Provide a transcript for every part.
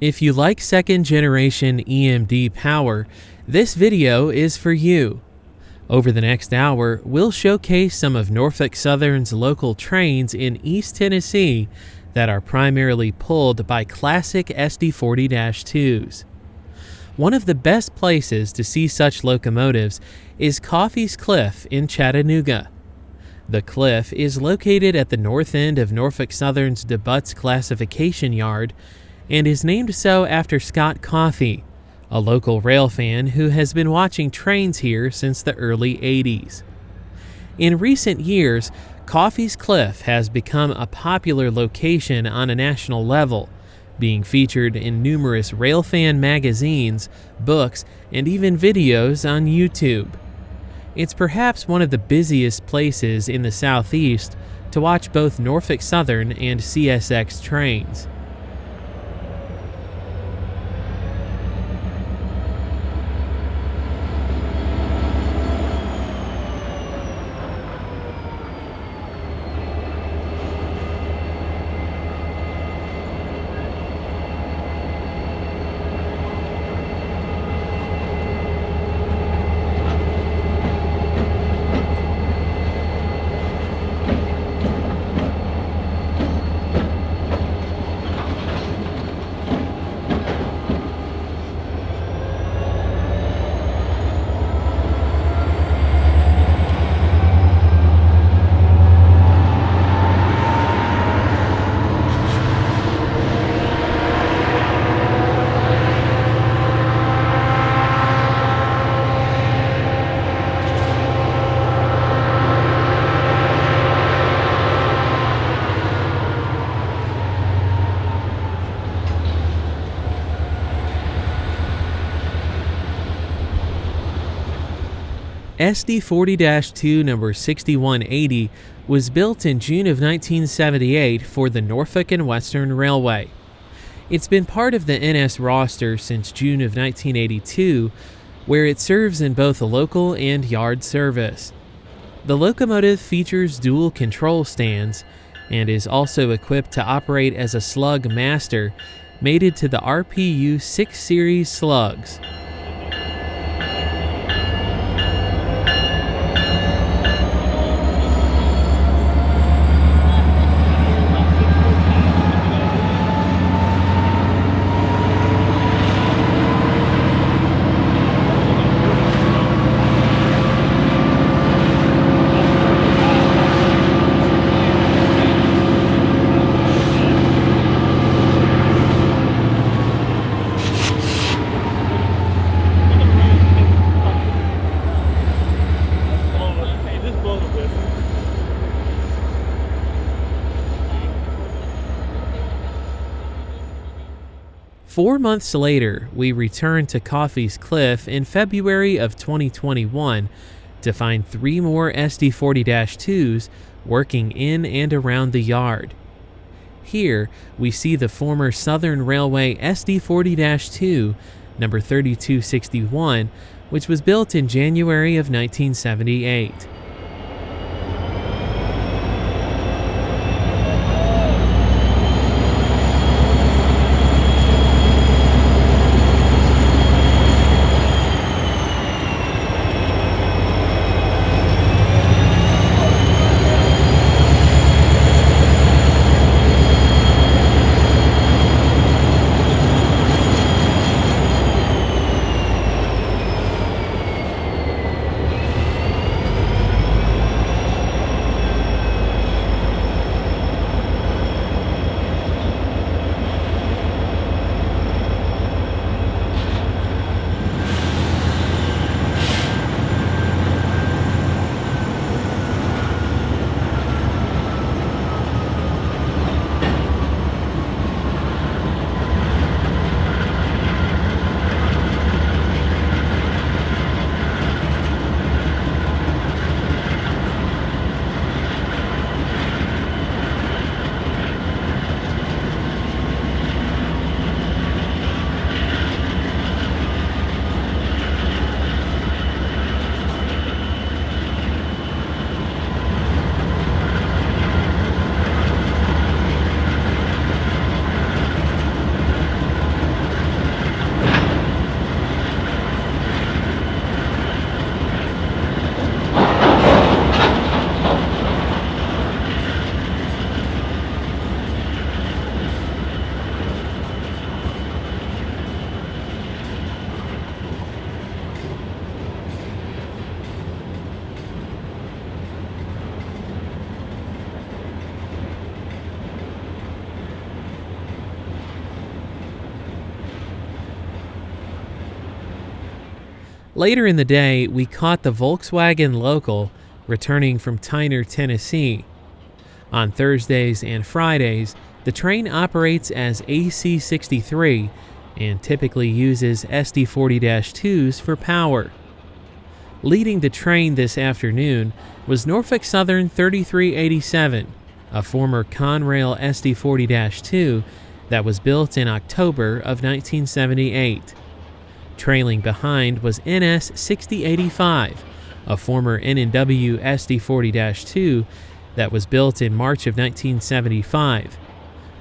If you like second-generation EMD power, this video is for you. Over the next hour, we'll showcase some of Norfolk Southern's local trains in East Tennessee that are primarily pulled by classic SD40-2s. One of the best places to see such locomotives is Coffey's Cliff in Chattanooga. The cliff is located at the north end of Norfolk Southern's DeButts classification yard and is named so after Scott Coffey, a local railfan who has been watching trains here since the early 80s. In recent years, Coffey's Cliff has become a popular location on a national level, being featured in numerous railfan magazines, books, and even videos on YouTube. It's perhaps one of the busiest places in the Southeast to watch both Norfolk Southern and CSX trains. SD40-2 number 6180 was built in June of 1978 for the Norfolk and Western Railway. It's been part of the NS roster since June of 1982, where it serves in both a local and yard service. The locomotive features dual control stands and is also equipped to operate as a slug master, mated to the RPU 6 series slugs. Four months later, we returned to Coffey's Cliff in February of 2021 to find three more SD40-2s working in and around the yard. Here, we see the former Southern Railway SD40-2, number 3261, which was built in January of 1978. Later in the day, we caught the Volkswagen local returning from Tyner, Tennessee. On Thursdays and Fridays, the train operates as AC63 and typically uses SD40-2s for power. Leading the train this afternoon was Norfolk Southern 3387, a former Conrail SD40-2 that was built in October of 1978. Trailing behind was NS 6085, a former N&W SD40-2 that was built in March of 1975.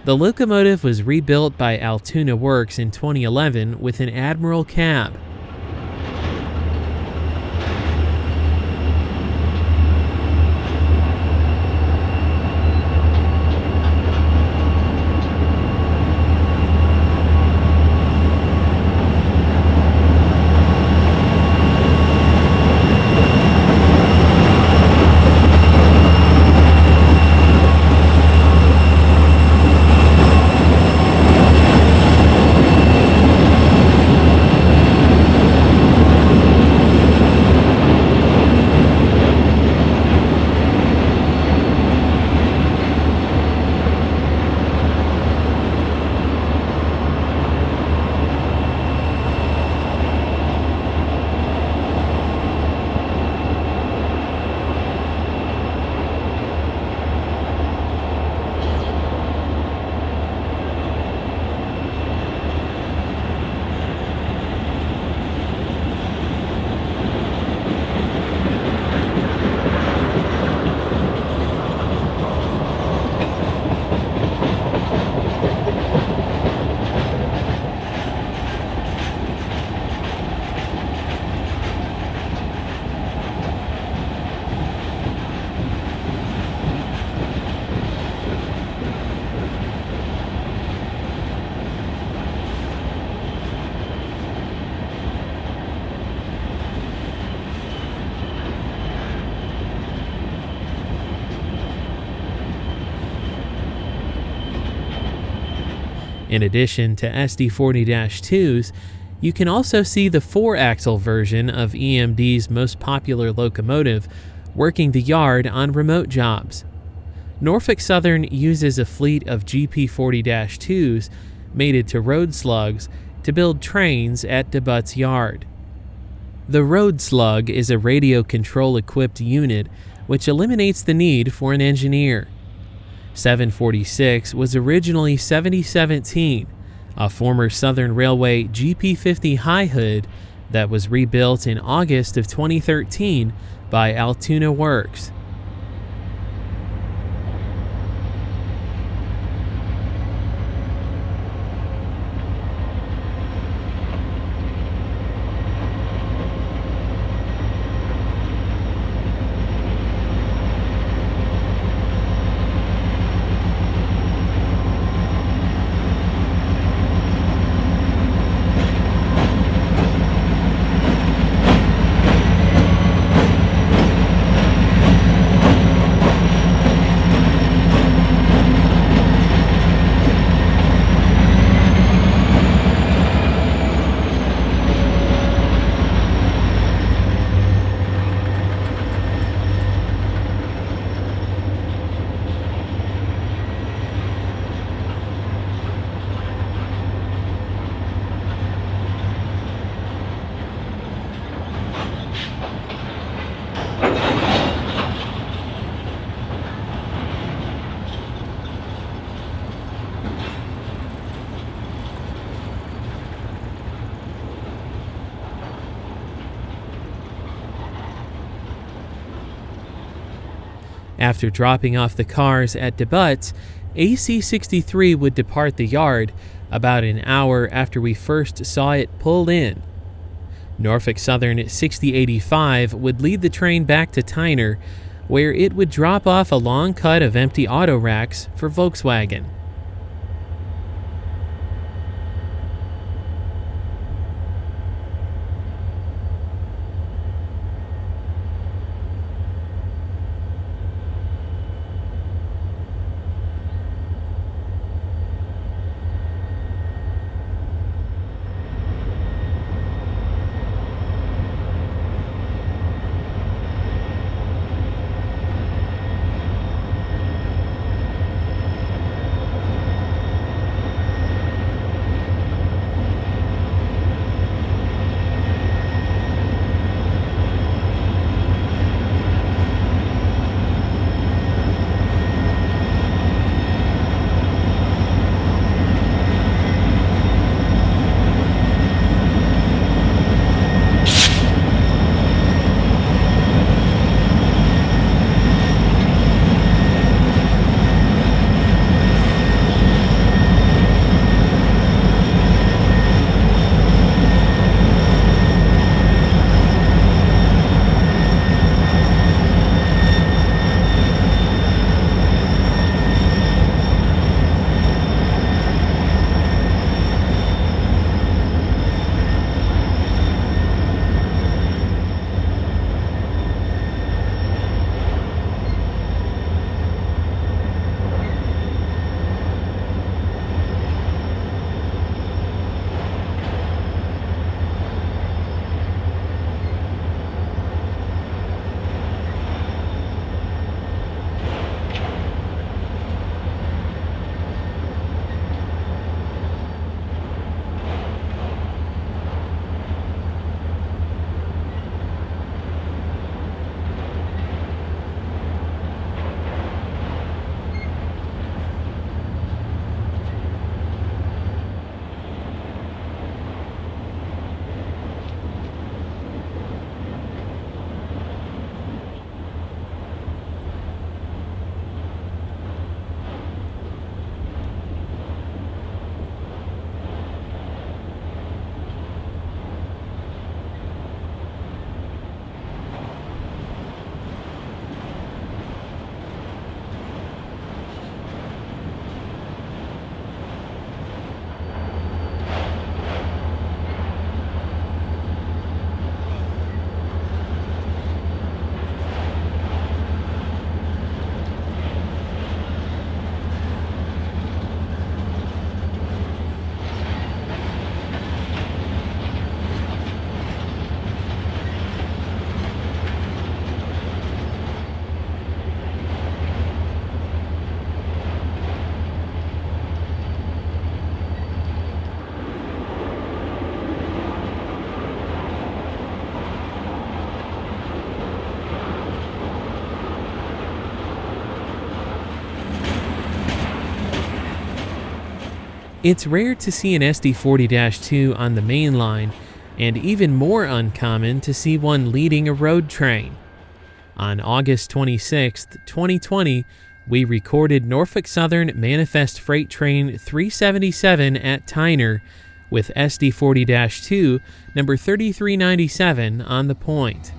The locomotive was rebuilt by Altoona Works in 2011 with an Admiral cab. In addition to SD40-2s, you can also see the 4-axle version of EMD's most popular locomotive working the yard on remote jobs. Norfolk Southern uses a fleet of GP40-2s mated to road slugs to build trains at DeButt's yard. The road slug is a radio control equipped unit which eliminates the need for an engineer. 746 was originally 7017, a former Southern Railway GP50 high hood that was rebuilt in August of 2013 by Altoona Works. After dropping off the cars at DeButt's, AC63 would depart the yard about an hour after we first saw it pull in. Norfolk Southern 6085 would lead the train back to Tyner, where it would drop off a long cut of empty auto racks for Volkswagen. It's rare to see an SD40-2 on the main line, and even more uncommon to see one leading a road train. On August 26, 2020, we recorded Norfolk Southern Manifest Freight Train 377 at Tyner with SD40-2 number 3397 on the point.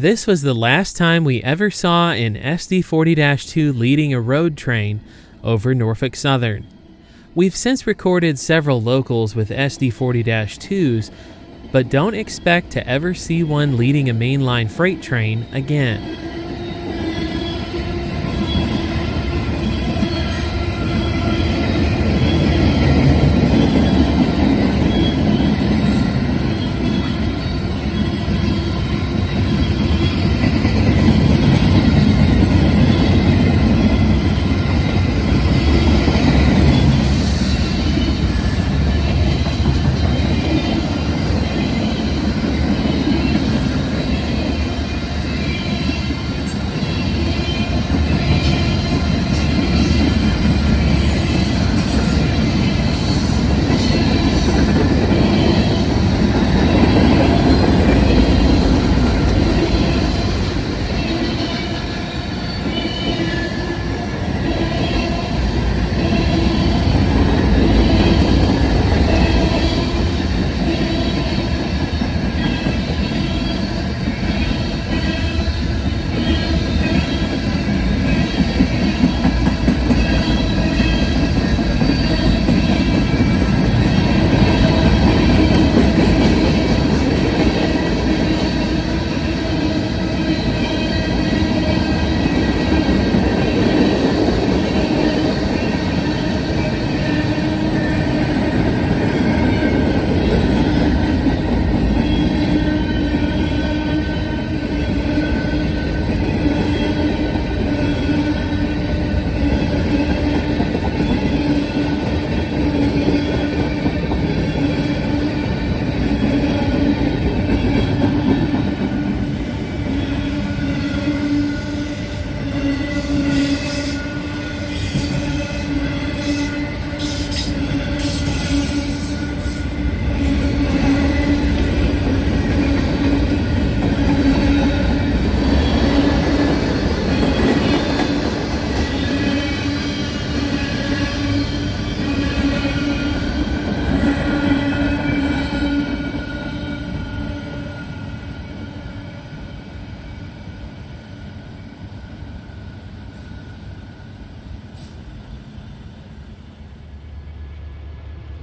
This was the last time we ever saw an SD40-2 leading a road train over Norfolk Southern. We've since recorded several locals with SD40-2s, but don't expect to ever see one leading a mainline freight train again.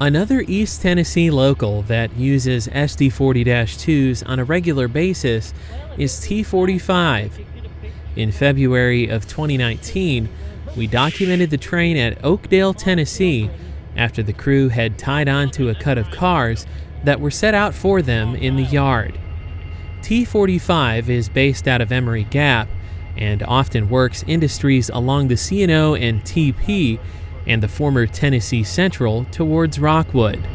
Another East Tennessee local that uses SD40-2s on a regular basis is T45. In February of 2019, we documented the train at Oakdale, Tennessee, after the crew had tied onto a cut of cars that were set out for them in the yard. T45 is based out of Emory Gap and often works industries along the C&O and TP and the former Tennessee Central towards Rockwood.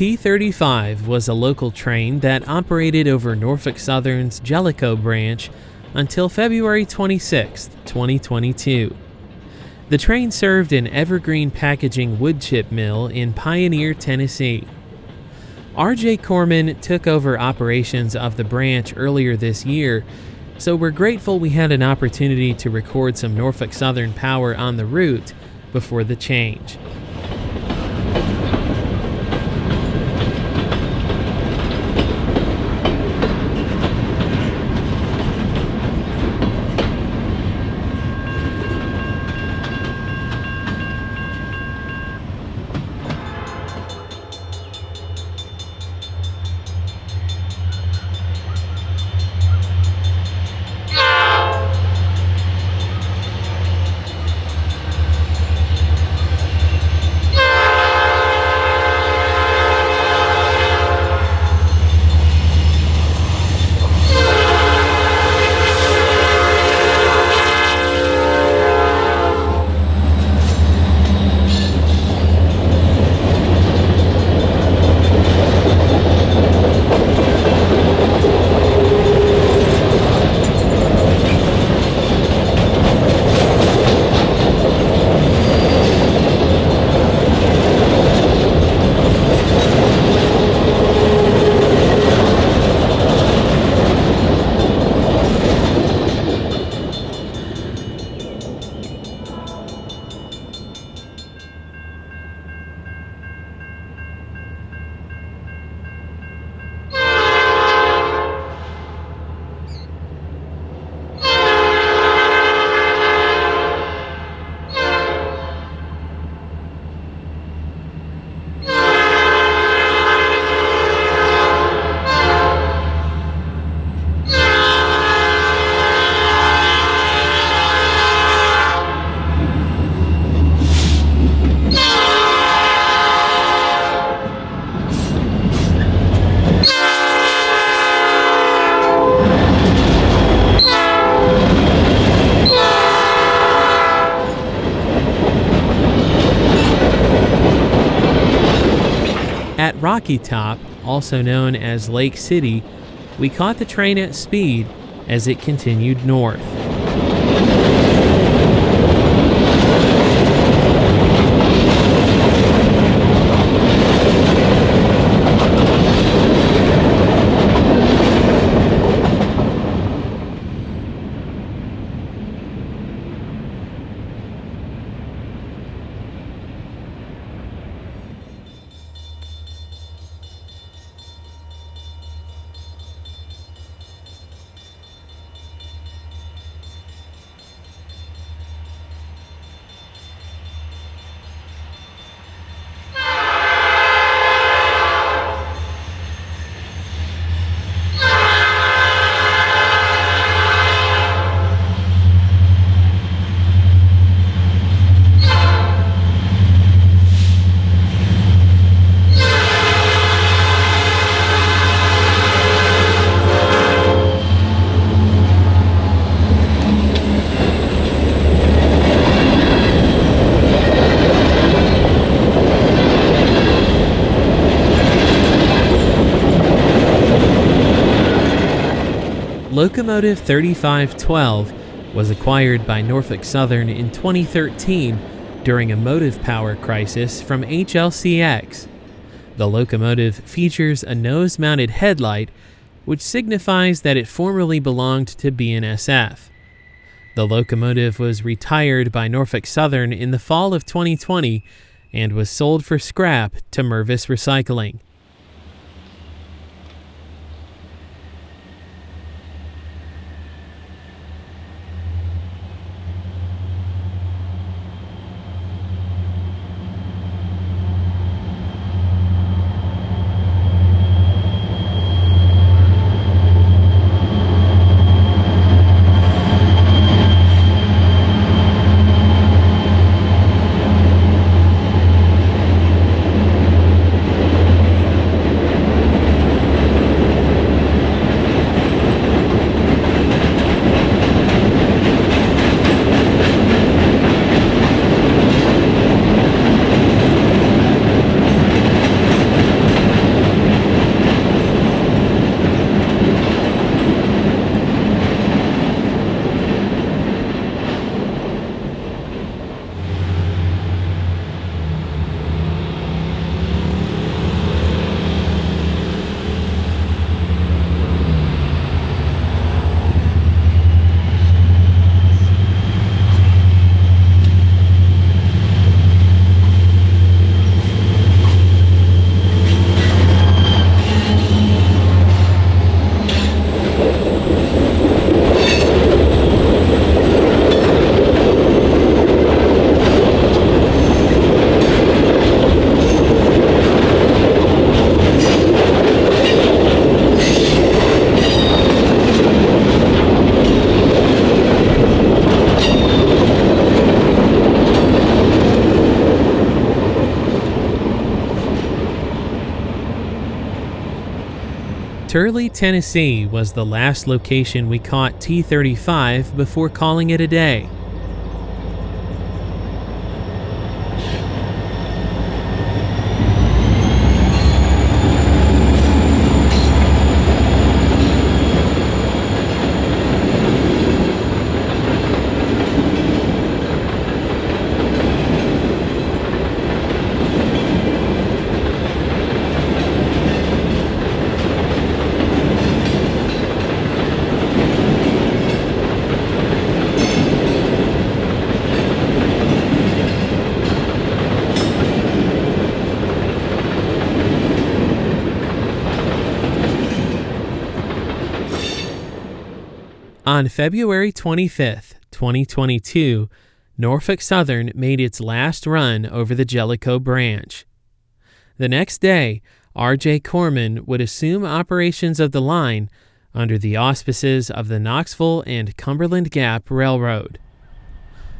T35 was a local train that operated over Norfolk Southern's Jellicoe branch until February 26, 2022. The train served an Evergreen Packaging wood chip mill in Pioneer, Tennessee. R.J. Corman took over operations of the branch earlier this year, so we're grateful we had an opportunity to record some Norfolk Southern power on the route before the change. At Rocky Top, also known as Lake City, we caught the train at speed as it continued north. Locomotive 3512 was acquired by Norfolk Southern in 2013 during a motive power crisis from HLCX. The locomotive features a nose-mounted headlight, which signifies that it formerly belonged to BNSF. The locomotive was retired by Norfolk Southern in the fall of 2020 and was sold for scrap to Mervis Recycling. Turley, Tennessee was the last location we caught T-35 before calling it a day. On February 25, 2022, Norfolk Southern made its last run over the Jellicoe branch. The next day, R.J. Corman would assume operations of the line under the auspices of the Knoxville and Cumberland Gap Railroad.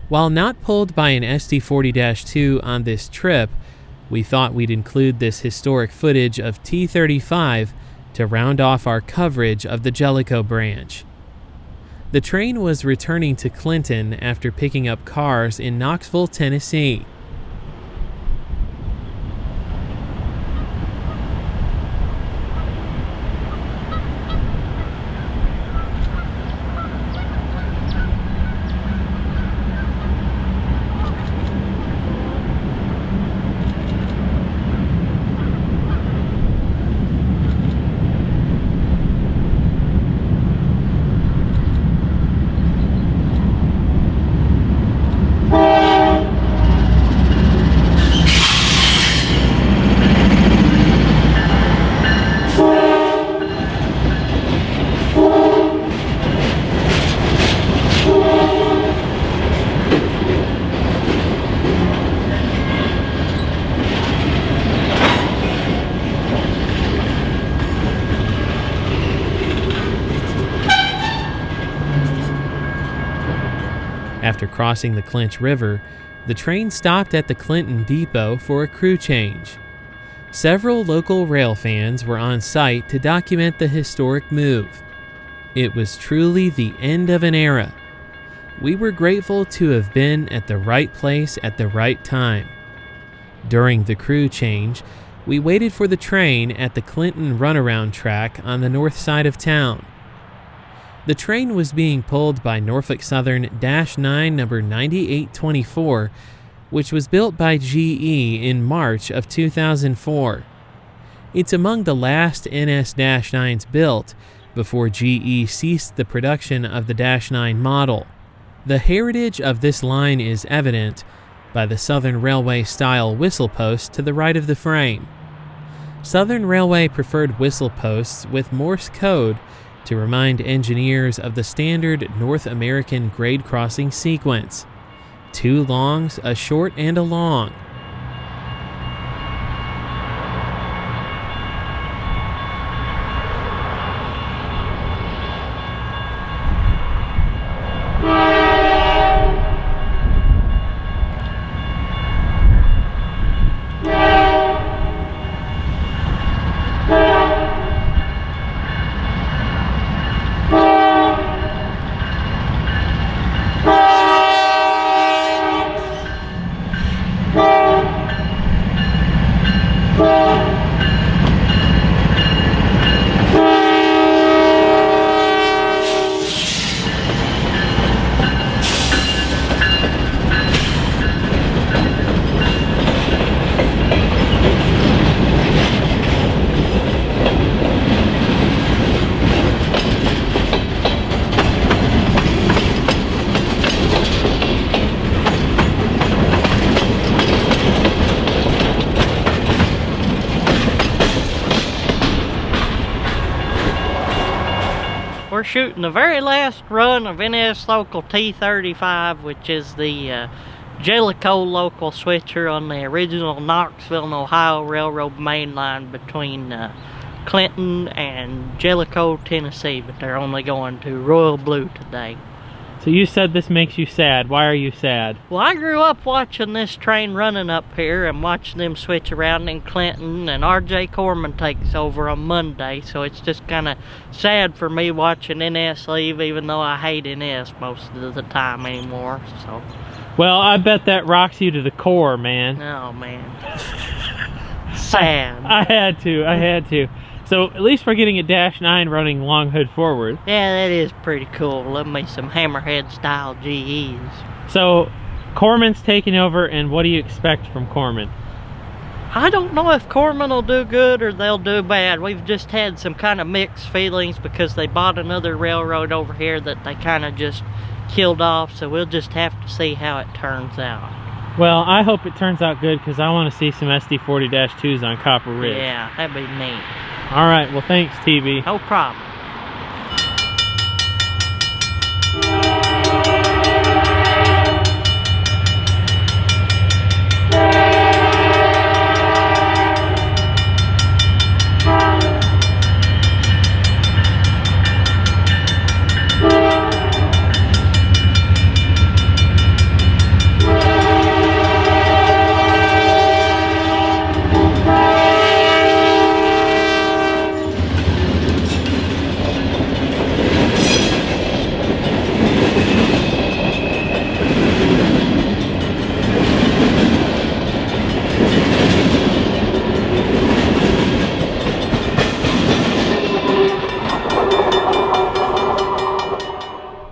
While not pulled by an SD40-2 on this trip, we thought we'd include this historic footage of T-35 to round off our coverage of the Jellicoe branch. The train was returning to Clinton after picking up cars in Knoxville, Tennessee. After crossing the Clinch River, the train stopped at the Clinton Depot for a crew change. Several local railfans were on site to document the historic move. It was truly the end of an era. We were grateful to have been at the right place at the right time. During the crew change, we waited for the train at the Clinton runaround track on the north side of town. The train was being pulled by Norfolk Southern -9 number 9824, which was built by GE in March of 2004. It's among the last NS-9s built before GE ceased the production of the -9 model. The heritage of this line is evident by the Southern Railway-style whistle post to the right of the frame. Southern Railway preferred whistle posts with Morse code to remind engineers of the standard North American grade crossing sequence: 2 longs, a short, and a long. We're shooting the very last run of NS Local T35, which is the Jellicoe local switcher on the original Knoxville and Ohio Railroad main line between Clinton and Jellicoe, Tennessee, but they're only going to Royal Blue today. So you said this makes you sad. Why are you sad? Well, I grew up watching this train running up here and watching them switch around in Clinton, and R.J. Corman takes over on Monday, so it's just kind of sad for me watching NS leave, even though I hate NS most of the time anymore, so. Well, I bet that rocks you to the core, man. Oh, man. Sad. I had to. So at least we're getting a Dash 9 running long hood forward. Yeah, that is pretty cool. Love me some Hammerhead style GEs. So Corman's taking over, and what do you expect from Corman? I don't know if Corman will do good or they'll do bad. We've just had some kind of mixed feelings because they bought another railroad over here that they kind of just killed off, so we'll just have to see how it turns out. Well, I hope it turns out good because I want to see some SD40-2s on Copper Ridge. Yeah, that'd be neat. All right, well, thanks, TV. No problem.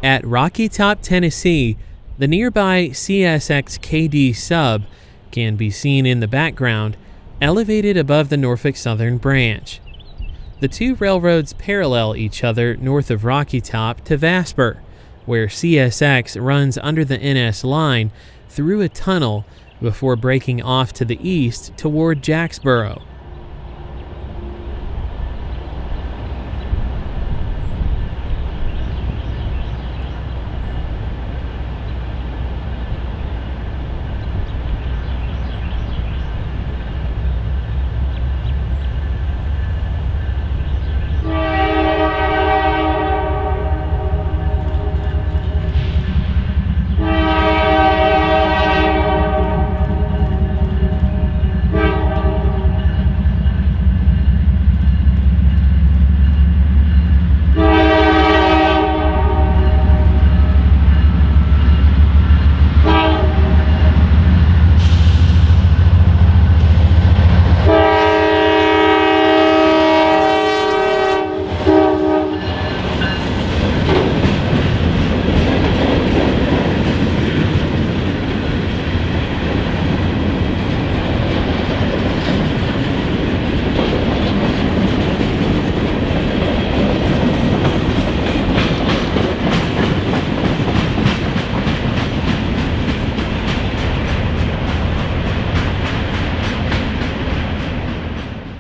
At Rocky Top, Tennessee, the nearby CSX-KD sub can be seen in the background, elevated above the Norfolk Southern branch. The two railroads parallel each other north of Rocky Top to Vasper, where CSX runs under the NS line through a tunnel before breaking off to the east toward Jacksboro.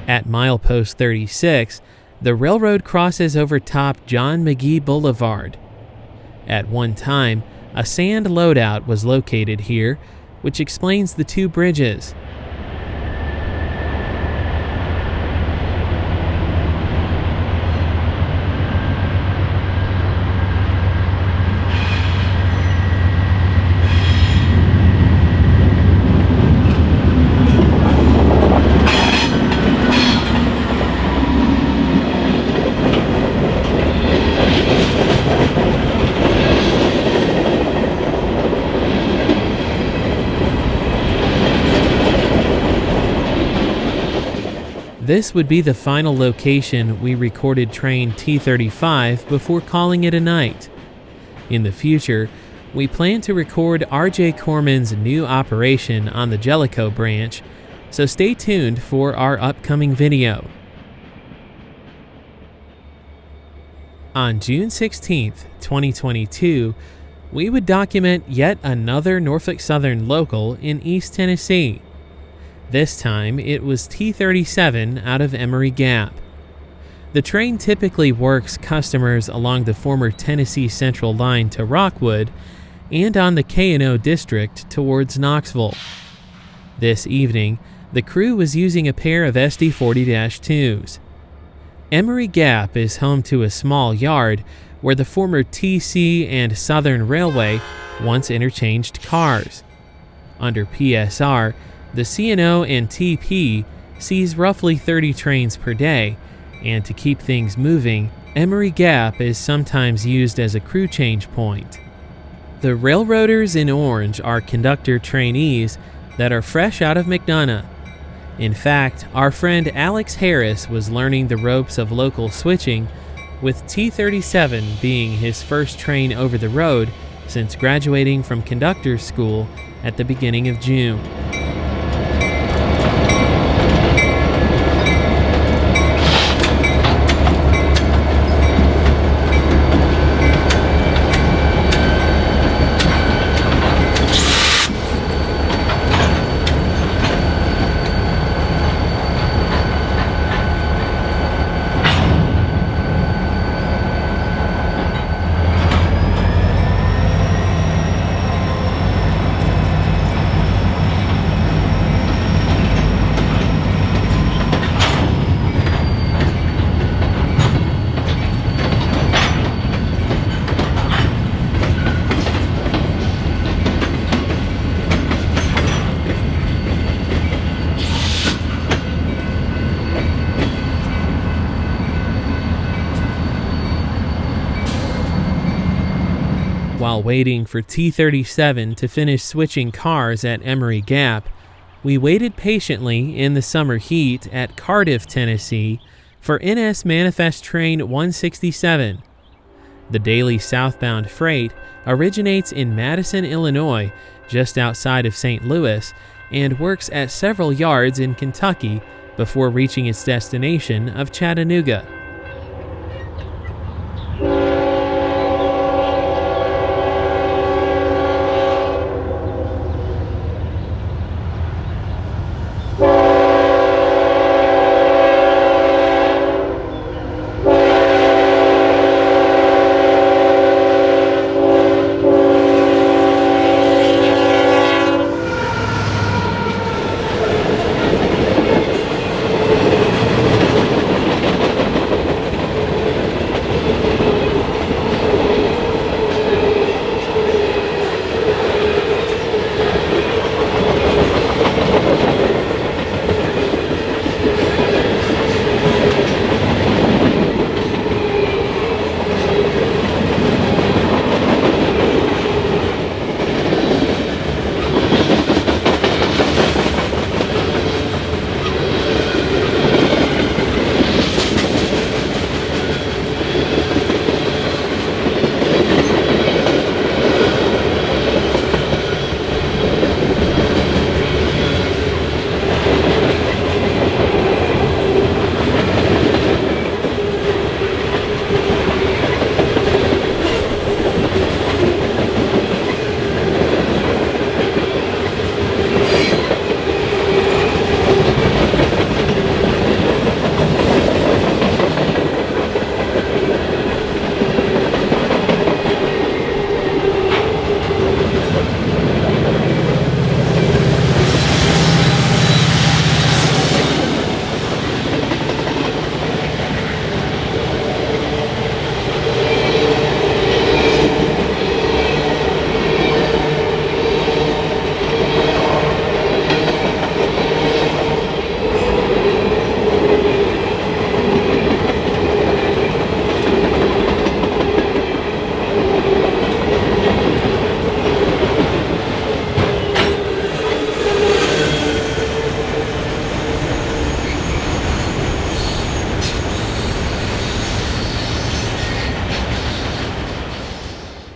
At milepost 36, the railroad crosses over top John McGee Boulevard. At one time, a sand loadout was located here, which explains the two bridges. This would be the final location we recorded train T35 before calling it a night. In the future, we plan to record R.J. Corman's new operation on the Jellicoe branch, so stay tuned for our upcoming video. On June 16, 2022, we would document yet another Norfolk Southern local in East Tennessee. This time, it was T37 out of Emory Gap. The train typically works customers along the former Tennessee Central line to Rockwood and on the K&O district towards Knoxville. This evening, the crew was using a pair of SD40-2s. Emory Gap is home to a small yard where the former TC and Southern Railway once interchanged cars. Under PSR, the C&O and TP sees roughly 30 trains per day, and to keep things moving, Emory Gap is sometimes used as a crew change point. The railroaders in orange are conductor trainees that are fresh out of McDonough. In fact, our friend Alex Harris was learning the ropes of local switching, with T37 being his first train over the road since graduating from conductor's school at the beginning of June. While waiting for T37 to finish switching cars at Emory Gap, we waited patiently in the summer heat at Cardiff, Tennessee for NS Manifest Train 167. The daily southbound freight originates in Madison, Illinois, just outside of St. Louis, and works at several yards in Kentucky before reaching its destination of Chattanooga.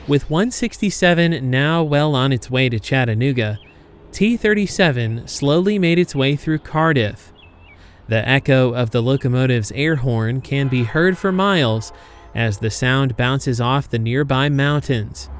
With 167 now well on its way to Chattanooga, T37 slowly made its way through Cardiff. The echo of the locomotive's air horn can be heard for miles as the sound bounces off the nearby mountains.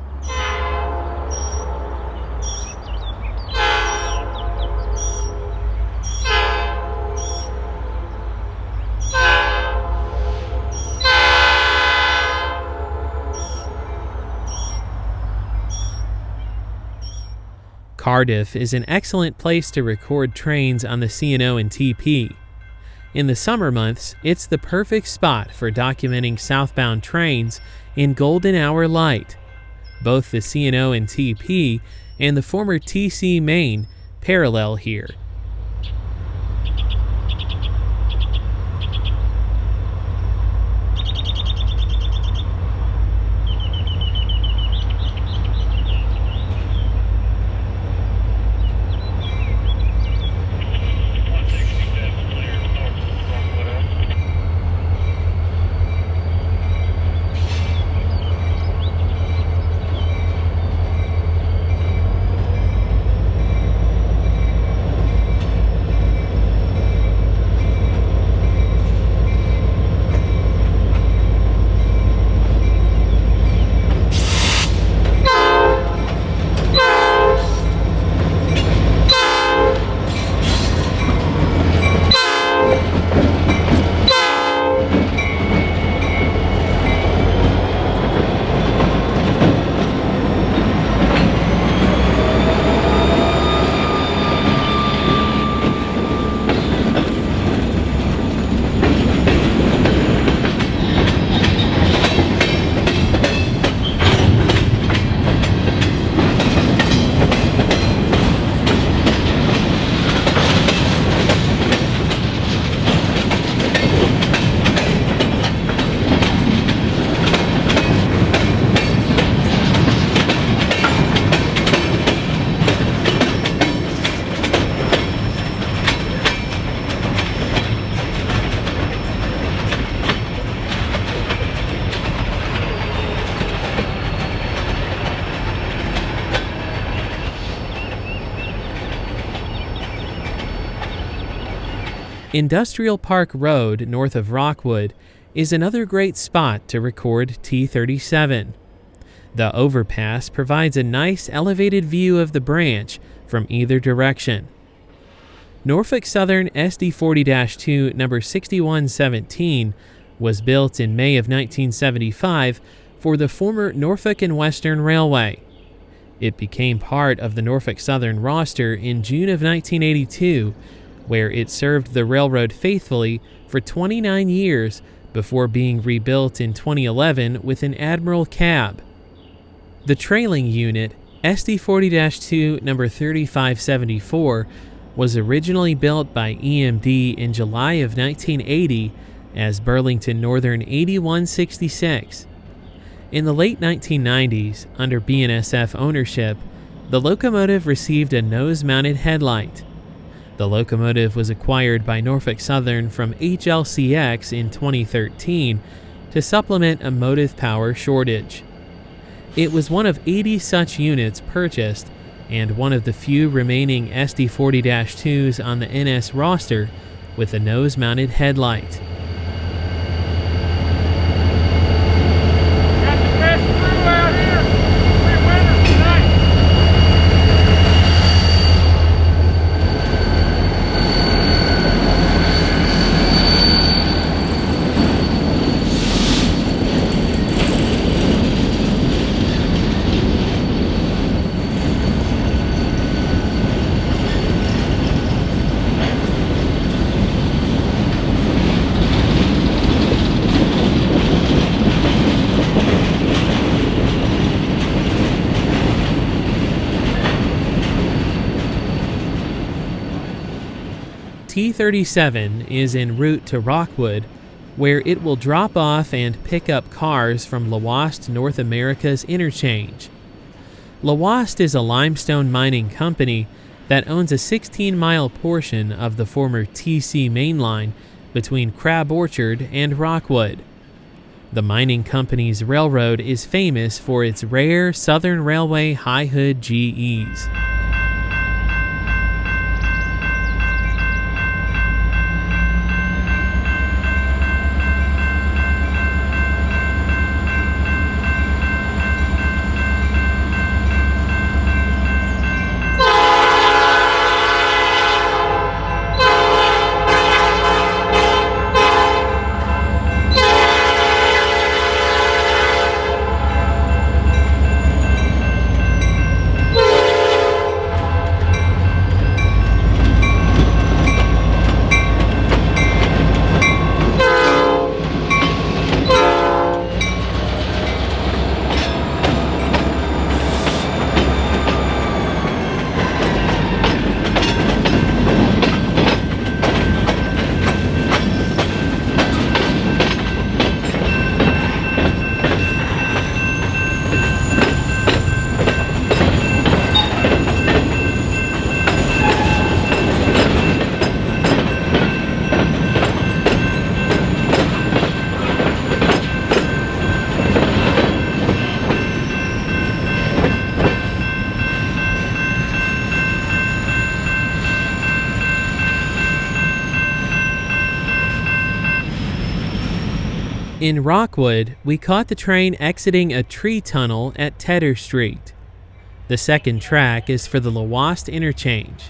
Cardiff is an excellent place to record trains on the C&O and TP. In the summer months, it's the perfect spot for documenting southbound trains in golden hour light. Both the C&O and TP and the former TC main parallel here. Industrial Park Road north of Rockwood is another great spot to record T37. The overpass provides a nice elevated view of the branch from either direction. Norfolk Southern SD40-2 number 6117 was built in May of 1975 for the former Norfolk and Western Railway. It became part of the Norfolk Southern roster in June of 1982, where it served the railroad faithfully for 29 years before being rebuilt in 2011 with an Admiral cab. The trailing unit, SD40-2 number 3574, was originally built by EMD in July of 1980 as Burlington Northern 8166. In the late 1990s, under BNSF ownership, the locomotive received a nose-mounted headlight. The locomotive was acquired by Norfolk Southern from HLCX in 2013 to supplement a motive power shortage. It was one of 80 such units purchased and one of the few remaining SD40-2s on the NS roster with a nose-mounted headlight. T37 is en route to Rockwood, where it will drop off and pick up cars from Lhoist North America's Interchange. Lhoist is a limestone mining company that owns a 16-mile portion of the former TC main line between Crab Orchard and Rockwood. The mining company's railroad is famous for its rare Southern Railway high hood GEs. In Rockwood, we caught the train exiting a tree tunnel at Tedder Street. The second track is for the Lhoist Interchange.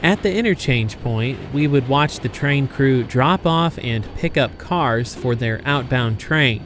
At the interchange point, we would watch the train crew drop off and pick up cars for their outbound train.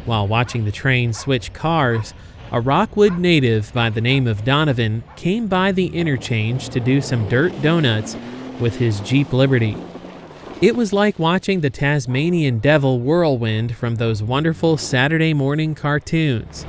While watching the train switch cars, a Rockwood native by the name of Donovan came by the interchange to do some dirt donuts with his Jeep Liberty. It was like watching the Tasmanian Devil whirlwind from those wonderful Saturday morning cartoons.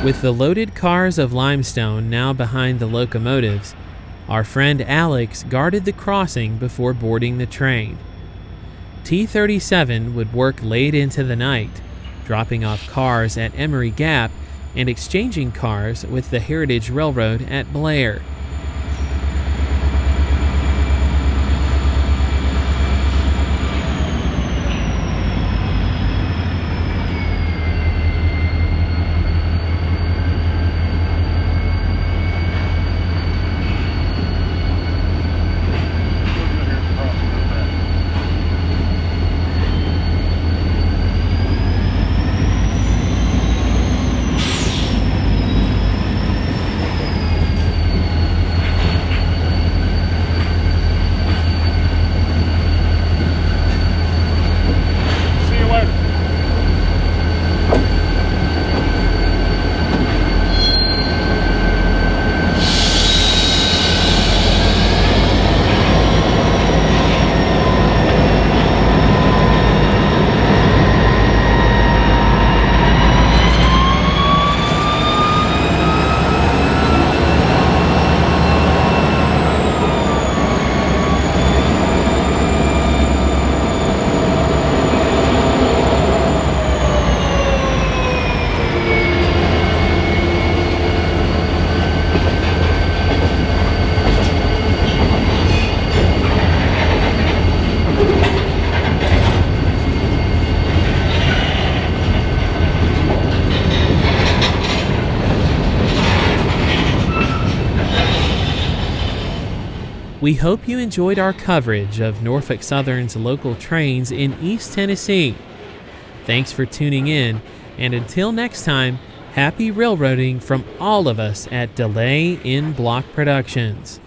With the loaded cars of limestone now behind the locomotives, our friend Alex guarded the crossing before boarding the train. T-37 would work late into the night, dropping off cars at Emory Gap and exchanging cars with the Heritage Railroad at Blair. We hope you enjoyed our coverage of Norfolk Southern's local trains in East Tennessee. Thanks for tuning in, and until next time, happy railroading from all of us at Delay in Block Productions.